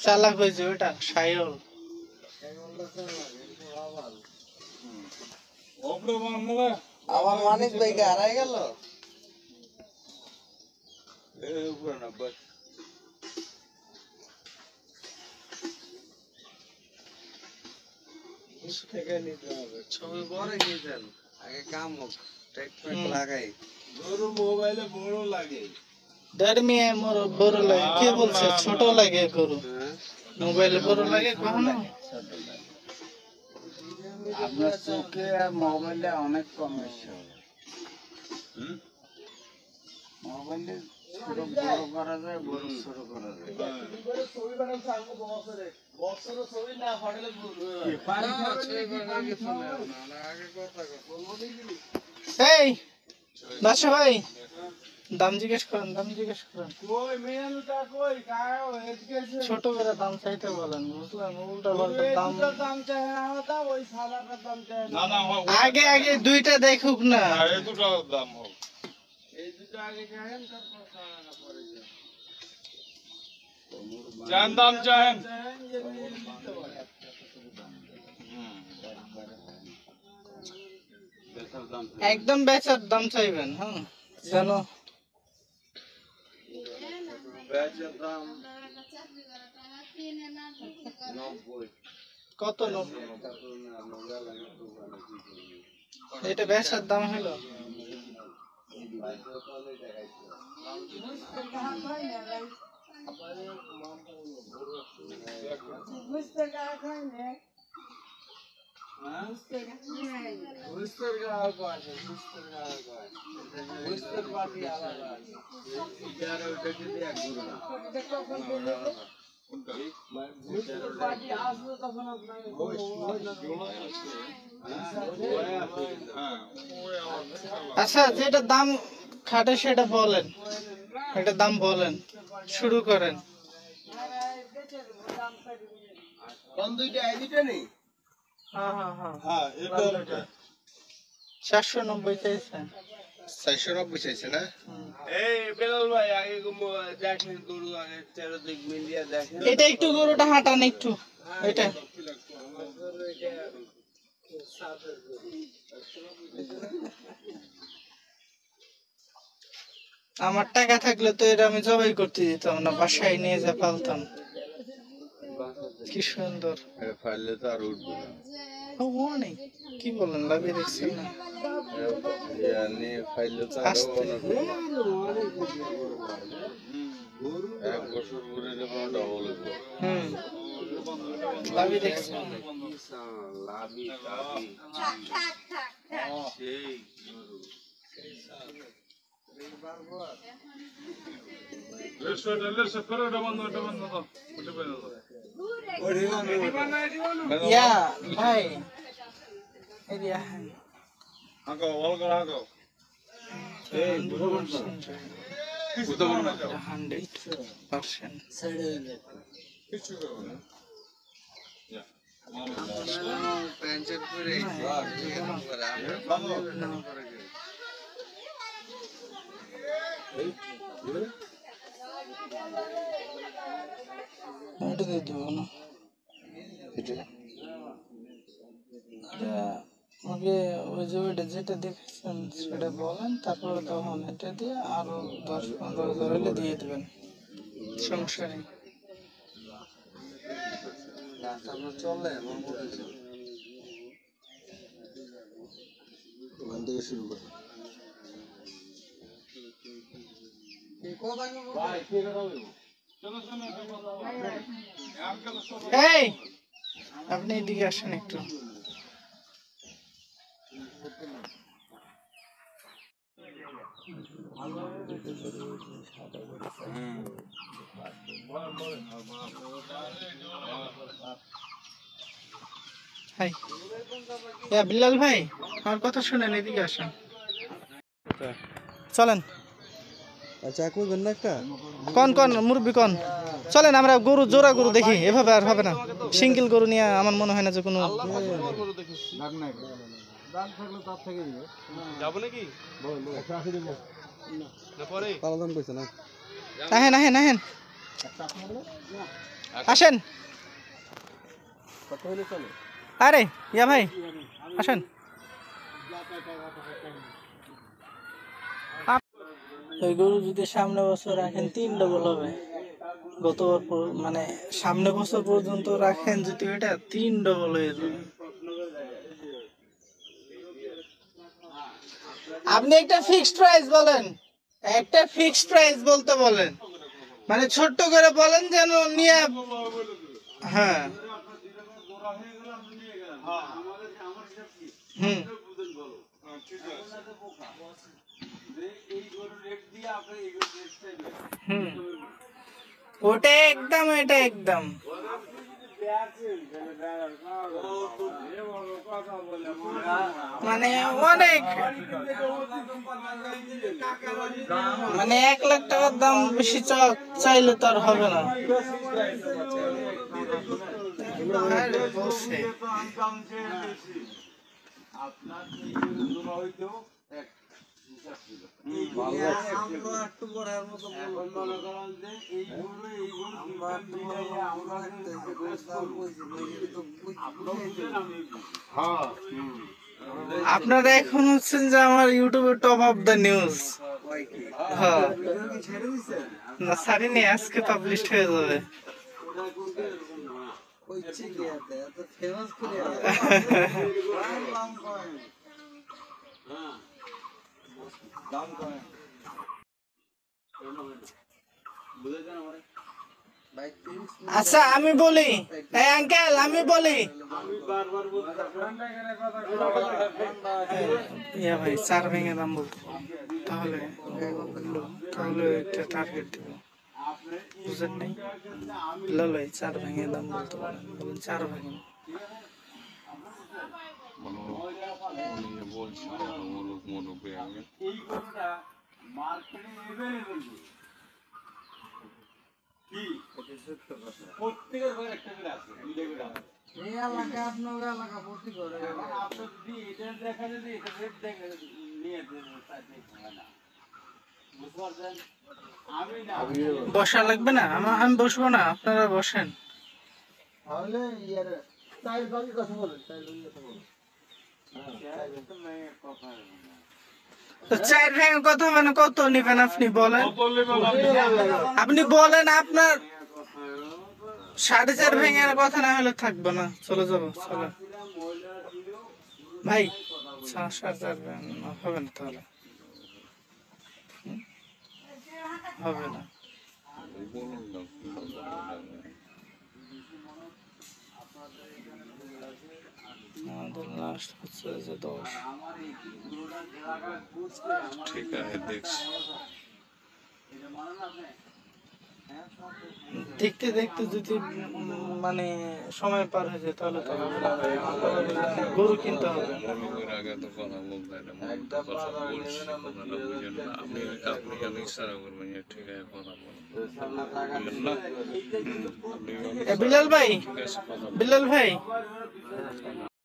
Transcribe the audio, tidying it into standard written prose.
চালাক হয়েছে ওটা সায়ল আমার মানিক ভাইকে হারাই গেল ছবি পরে গিয়েছেন আগে কাম হোক লাগাই গরু মোবাইলে বড় লাগে ধর্মিয়ে মোর বড় লাগে কে বলছে ছোট লাগে গরু মোবাইলে বড় লাগে কখনো আপনার চোখে আর মোবাইলে অনেক কম বেশি মোবাইলে ছোট বড় করা যায় বড় ছোট করা যায় এই বাদশা ভাই দাম জিজ্ঞেস করেন ছোট করে দাম চাইতে বলেন বুঝলেন উল্টা আগে আগে দুইটা দেখুক না দাম চাহেন একদম বেচার দাম চাইবেন হ্যাঁ জানো কত এটা বেচার দাম হলো আচ্ছা যেটা দাম খাটে সেটা বলেন এটা দাম বলেন শুরু করেন কোন দুইটা আইডিটা নেই হ্যাঁ 490 চাইছেন 490 চাইছে না এই বেলাল ভাই আগে দেখেন গরু আগে 13 দিক মিলিয়ে দেখেন এটা একটু গরুটা হাঁটান একটু এটা আমার টাকা থাকলে তো এটা আমি জবাই করতে দিতাম না বাসায় নিয়ে যা পালতাম কি সুন্দর ফাইলে তো আর উঠবে না অনেক কি বলেন লাভে দেখছেন না ইয়ানি ফাইলে তো আর এক বছর ঘুরে যাবে ডবল হবে লাভে দেখছেন লাভি সেই ইয়া ভাই এরিয়া হাঁকো বল করে হাঁকো এই 100% কিছু করবো না টেনশন করে এটা দিয়ে দেবো না আগে ওই যে ওইটা যেটা দেখেছেন সেটা বলেন তারপরে তখন এটা দিয়ে আরো 10-15 হলে দিয়ে দেবেন সমস্যা নেই চলে শুরু করে এই আপনি এদিকে আসেন একটু হাই বিল্লাল ভাই আমার কথা শুনেন এদিকে আসেন চলেন আচ্ছা কইবেন না একটা কোন মুরব্বি কোন চলেন আমরা গরু জোড়া গরু দেখি এভাবে আর হবে না সিঙ্গেল গরু নিয়ে আমার মনে হয় না যে কোনো আহেন আহেন আহেন আসেন আরে ইয়া ভাই আসেন ওই গরু যদি সামনে বছর রাখেন 3 ডবল হবে গতবার মানে সামনে বছর পর্যন্ত রাখেন যদি এটা 3 ডবল হয়ে যাবে আপনি একটা ফিক্সড প্রাইস বলেন একটা ফিক্সড প্রাইস বলতে বলেন মানে ছোট করে বলেন যেন নিয়ে হ্যাঁ হুম হুম ওটা একদম এটা একদম মানে অনেক মানে 1 লাখ টাকার দাম বেশি চাইলে তো আর হবে না আপনারা এখন হচ্ছেন যে আমার ইউটিউবে টপ অফ দ্য নিউজ হ্যাঁ না সারিনি আজকে পাবলিশ হয়ে যাবে আচ্ছা আমি বলি আঙ্কেল আমি বলি ইয়া ভাই 4 ভেঙে দাম বলতো তাহলে তাহলে একটা টার্গেট দিব বুঝেন নাই ললাই 4 ভেঙে দাম বলতো বলেন 4 ভেঙে প্রত্যেকের ঘরে একটা করে আছে এই এলাকা আপনার এলাকা ভর্তি করে আপনি যদি এটা দেখা যদি এটা রেট দেখে নিয়ে না বুঝতে পারছেন আমি না বসা লাগবে না আমি বসবো না আপনারা বসেন তাহলে ইয়ার তাই বাকি কথা বলেন তাই কথা বলেন তো 4 ভেঙে কথা মানে কত নেবেন আপনি বলেন আপনি বলেন আপনার 4.5 ভেঙে কথা না হলে থাকবে না চলে যাবো চলো ভাই 4.5 হবে না তাহলে হবে না আমাদের লাস্ট হচ্ছে যে 10 ঠিক আছে দেখছি দেখতে দেখতে যদি মানে সময় পার হয়ে যায় তাহলে তো হবে না ভাই গরু কিনতে হবে আগে তো কথা বলতে আপনি আপনি ইশারা করবেন ঠিক আছে কথা বলুন বিলাল ভাই বিলাল ভাই